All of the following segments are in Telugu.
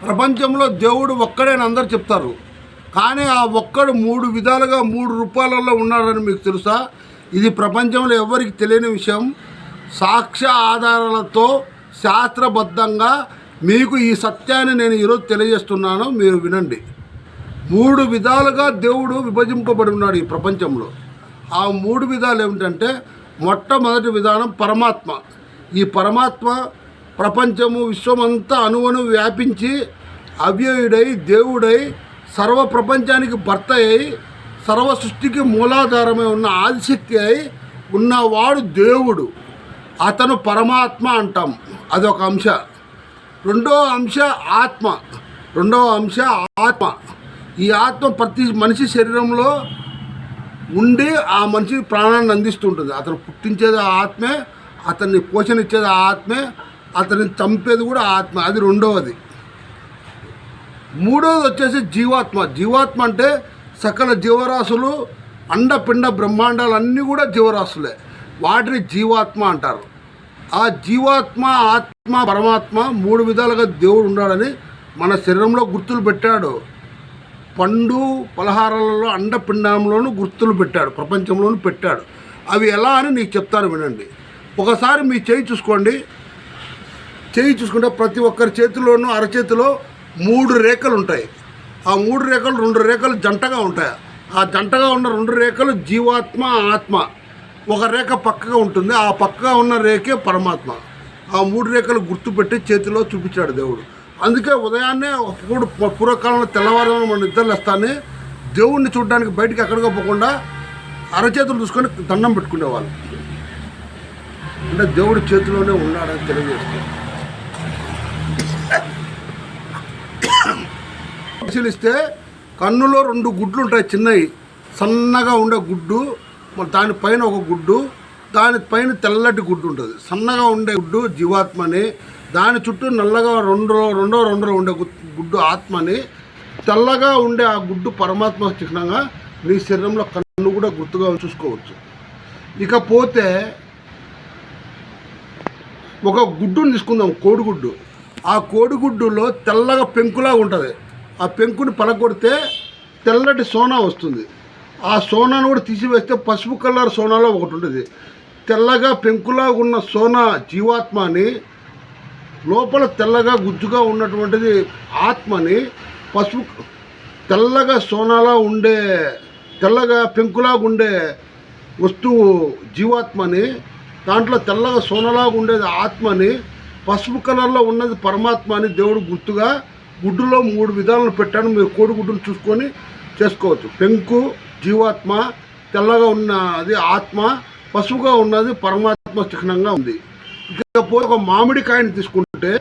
ప్రపంచంలో దేవుడు ఒక్కడేని అందరు చెప్తారు, కానీ ఆ ఒక్కడు 3 విధాలుగా 3 రూపాలలో ఉన్నాడని మీకు తెలుసా? ఇది ప్రపంచంలో ఎవరికి తెలియని విషయం. సాక్ష్య ఆధారాలతో శాస్త్రబద్ధంగా మీకు ఈ సత్యాన్ని నేను ఈరోజు తెలియజేస్తున్నాను, మీరు వినండి. 3 విధాలుగా దేవుడు విభజింపబడి ఉన్నాడు ఈ ప్రపంచంలో. ఆ 3 విధాలు ఏమిటంటే, మొట్టమొదటి విధానం పరమాత్మ. ఈ పరమాత్మ ప్రపంచము విశ్వమంతా అణువణు వ్యాపించి అవ్యయుడై దేవుడై సర్వ ప్రపంచానికి భర్త అయి సర్వ సృష్టికి మూలాధారమై ఉన్న ఆదిశక్తి అయి ఉన్నవాడు దేవుడు. అతను పరమాత్మ అంటాం, అదొక అంశ. రెండవ అంశ ఆత్మ. ఈ ఆత్మ ప్రతి మనిషి శరీరంలో ఉండి ఆ మనిషి ప్రాణాన్ని అందిస్తుంటుంది. అతను పుట్టించేది ఆత్మే, అతన్ని పోషణ ఇచ్చేది ఆత్మే, అతన్ని చంపేది కూడా ఆత్మ. అది రెండవది. మూడవది వచ్చేసి జీవాత్మ అంటే సకల జీవరాశులు, అండపిండ బ్రహ్మాండాలు అన్నీ కూడా జీవరాశులే. వాటిని జీవాత్మ అంటారు. ఆ జీవాత్మ, ఆత్మ, పరమాత్మ 3 విధాలుగా దేవుడు ఉన్నాడని మన శరీరంలో గుర్తులు పెట్టాడు. పండు పలహారాలలో అండపిండంలోనూ గుర్తులు పెట్టాడు, ప్రపంచంలోనూ పెట్టాడు. అవి ఎలా అని నీకు చెప్తాను, వినండి. ఒకసారి మీ చేయి చూసుకుంటే ప్రతి ఒక్కరి చేతిలోనూ అరచేతిలో 3 రేఖలు ఉంటాయి. ఆ 3 రేఖలు 2 రేఖలు జంటగా ఉంటాయి. ఆ జంటగా ఉన్న 2 రేఖలు జీవాత్మ, ఆత్మ. ఒక రేఖ పక్కగా ఉంటుంది, ఆ పక్కగా ఉన్న రేఖే పరమాత్మ. ఆ 3 రేఖలు గుర్తుపెట్టి చేతిలో చూపించాడు దేవుడు. అందుకే ఉదయాన్నే పూర్వకాలంలో తెల్లవారుజామున మన నిద్రలు వస్తానే దేవుడిని చూడడానికి బయటికి ఎక్కడికో పోకుండా అరచేతులు చూసుకొని దండం పెట్టుకునేవాళ్ళు. అంటే దేవుడి చేతిలోనే ఉన్నాడని తెలియజేస్తాడు. పరిశీలిస్తే కన్నులో 2 గుడ్లు ఉంటాయి, చిన్నవి, సన్నగా ఉండే గుడ్డు. దానిపైన ఒక గుడ్డు, దానిపైన తెల్లటి గుడ్డు ఉంటుంది. సన్నగా ఉండే గుడ్డు జీవాత్మని, దాని చుట్టూ నల్లగా రెండో ఉండే గుడ్డు ఆత్మని, తెల్లగా ఉండే ఆ గుడ్డు పరమాత్మ చిహ్నంగా నీ శరీరంలో కన్ను కూడా గుర్తుగా చూసుకోవచ్చు. ఇకపోతే ఒక గుడ్డుని తీసుకుందాం, కోడిగుడ్డు. ఆ కోడిగుడ్డులో తెల్లగా పెంకులా ఉంటుంది. ఆ పెంకుని పలకొడితే తెల్లటి సోనా వస్తుంది. ఆ సోనాను కూడా తీసివేస్తే పసుపు కలర్ సోనాలో ఒకటి ఉంటుంది. తెల్లగా పెంకులా ఉన్న సోనా జీవాత్మని, లోపల తెల్లగా గుజ్జుగా ఉన్నటువంటిది ఆత్మని, పసుపు తెల్లగా సోనాలా ఉండే తెల్లగా పెంకులాగా ఉండే వస్తువు జీవాత్మని, దాంట్లో తెల్లగా సోనలాగా ఉండేది ఆత్మని, పసుపు కలర్లో ఉన్నది పరమాత్మ అని దేవుడు గుర్తుగా గుడ్డులో 3 విధాలను పెట్టాను. మీరు కోడిగుడ్డును చూసుకొని చేసుకోవచ్చు. పెంకు జీవాత్మ, తెల్లగా ఉన్నది ఆత్మ, పసుపుగా ఉన్నది పరమాత్మ చిహ్నంగా ఉంది. ఇకపోతే ఒక మామిడికాయని తీసుకుంటే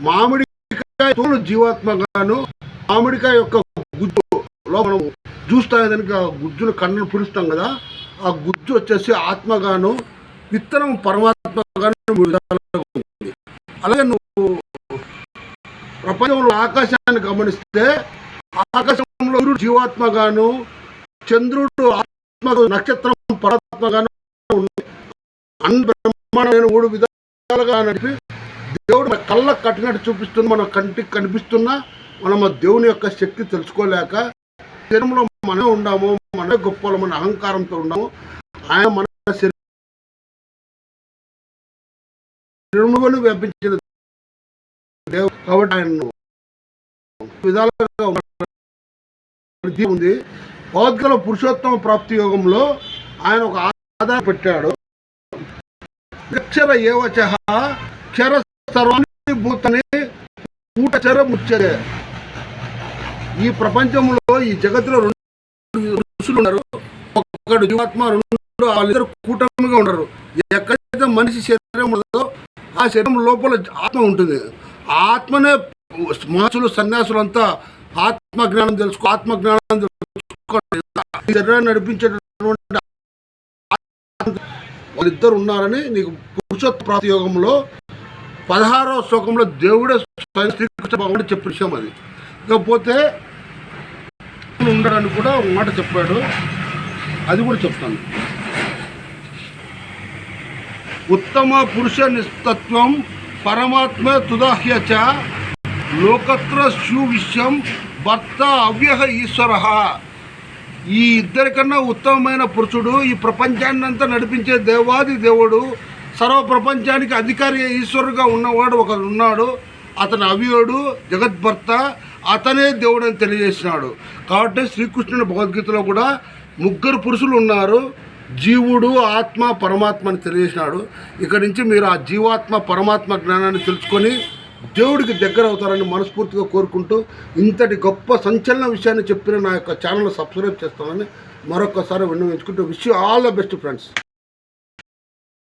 మామిడికాయ తోలు జీవాత్మగాను, మామిడికాయ యొక్క గుజ్జులో మనం జ్యూస్ తాగేదానికి ఆ గుజ్జును కన్నును పిలుస్తాం కదా, ఆ గుజ్జు వచ్చేసి ఆత్మగాను, విత్తనం పరమాత్మగాను 3 విధాలుగా ఉంది. అలాగే నువ్వు ప్రపంచంలో ఆకాశాన్ని గమనిస్తే ఆకాశంలో జీవాత్మగాను, చంద్రుడు ఆత్మ, నక్షత్రం పరమాత్మగాను ఉంది. బ్రహ్మాండమైన 3 విధాలుగా నడిపి దేవుడు మన కళ్ళకు కట్టినట్టు చూపిస్తున్న, మన కంటికి కనిపిస్తున్నా మనం ఆ దేవుని యొక్క శక్తి తెలుసుకోలేక శరీరంలో మనమే ఉన్నాము, మనమే గొప్పలు, మన అహంకారంతో ఉన్నాము. ఆయన మన శరీరంలో వ్యాపించిన దేవుడు కాబట్టి ఆయన విధాలుగా ఉంది. భగవద్గీతలో పురుషోత్తమ ప్రాప్తి యోగంలో ఆయన ఒక ఆధారం పెట్టాడు. అక్షర ఏవచః క్షర సర్వాణి భూతని కూటచర ముచ్చరే. ఈ ప్రపంచంలో, ఈ జగత్తులో 2 ఋషులు ఉన్నారు. ఒకడు జీవాత్మ, 2 వాళ్ళిద్దరు కూటమిగా ఉండరు. ఎక్కడైతే మనిషి శరీరం ఉండదో ఆ శరీరం లోపల ఆత్మ ఉంటుంది. ఆ ఆత్మనే మహర్షులు, సన్యాసులంతా ఆత్మజ్ఞానం తెలుసుకోండి, శరీరాన్ని నడిపించేటటువంటి వాళ్ళిద్దరు ఉన్నారని నీకు పురుషోత్తమ ప్రాప్తి యోగంలో 16వ శ్లోకంలో దేవుడే శ్రీకృష్ణ భగవానుడు చెప్పిన విషయం అది. ఇకపోతే ఉండడానికి కూడా ఒక మాట చెప్పాడు, అది కూడా చెప్తాను. ఉత్తమ పురుష నిస్తత్వం పరమాత్మ తుదాహ్యచ లోకత్ర సువిశ్యం భర్త అవ్యహ ఈశ్వర. ఈ ఇద్దరికన్నా ఉత్తమమైన పురుషుడు, ఈ ప్రపంచాన్నంతా నడిపించే దేవాది దేవుడు, సర్వ ప్రపంచానికి అధికారి ఈశ్వరుగా ఉన్నవాడు ఒకడు ఉన్నాడు. అతను అవ్యయుడు, జగద్భర్త, అతనే దేవుడు అని తెలియజేసినాడు. కాబట్టి శ్రీకృష్ణుని భగవద్గీతలో కూడా ముగ్గురు పురుషులు ఉన్నారు, జీవుడు, ఆత్మ, పరమాత్మ అని తెలియజేసినాడు. ఇక్కడి నుంచి మీరు ఆ జీవాత్మ పరమాత్మ జ్ఞానాన్ని తెలుసుకొని దేవుడికి దగ్గర అవుతారని మనస్ఫూర్తిగా కోరుకుంటూ, ఇంతటి గొప్ప సంచలన విషయాన్ని చెప్పిన నా యొక్క ఛానల్ సబ్స్క్రైబ్ చేస్తానని మరొకసారి విన్నవించుకుంటూ, wish you all the best friends.